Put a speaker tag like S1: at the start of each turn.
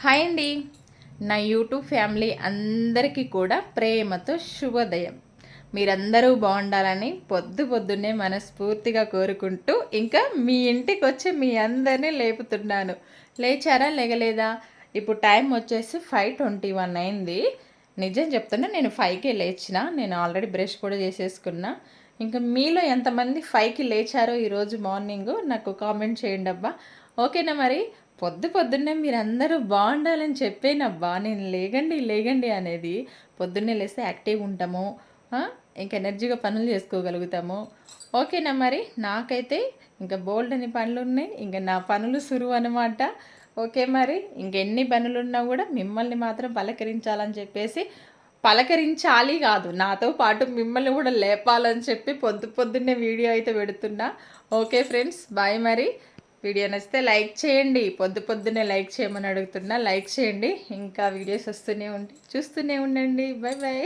S1: Hi అండి. నా YouTube family అందరికీ కూడా ప్రేమతో శుభోదయం. మీరందరూ బాగుండాలని పొద్దున్నే మనస్ఫూర్తిగా కోరుకుంటూ ఇంకా మీ ఇంటికి వచ్చి మీ అందరినీ లేపుతున్నాను. లేచారా లేగలేదా? ఇప్పుడు టైం వచ్చేసి 5:21 అయింది. నిజం చెప్తున్నా, నేను 5కే లేచిన. నేను ఆల్రెడీ బ్రష్ కూడా చేసేసుకున్నా. ఇంకా మీలో ఎంతమంది 5కి లేచారో ఈరోజు మార్నింగు నాకు కామెంట్ చేయండి అబ్బా. ఓకేనా మరి? పొద్దున్నే మీరందరూ బాగుండాలని చెప్పేనబ్బా నేను లేగండి అనేది. పొద్దున్నే లేస్తే యాక్టివ్గా ఉంటాము, ఇంకా ఎనర్జీగా పనులు చేసుకోగలుగుతాము. ఓకేనా మరి? నాకైతే ఇంకా బోల్డ్ అని పనులు ఉన్నాయి. ఇంకా నా పనులు సురువు అనమాట. ఓకే మరి, ఇంకెన్ని పనులున్నా కూడా మిమ్మల్ని మాత్రం పలకరించాలని చెప్పేసి, పలకరించాలి కాదు, నాతో పాటు మిమ్మల్ని కూడా లేపాలని చెప్పి పొద్దున్నే వీడియో అయితే పెడుతున్నా. ఓకే ఫ్రెండ్స్, బాయ్ మరి. వీడియో నచ్చితే లైక్ చేయండి. పొద్దున్నే లైక్ చేయమని అడుగుతున్నా. లైక్ చేయండి. ఇంకా వీడియోస్ వస్తూనే చూస్తూనే ఉండండి. Bye bye.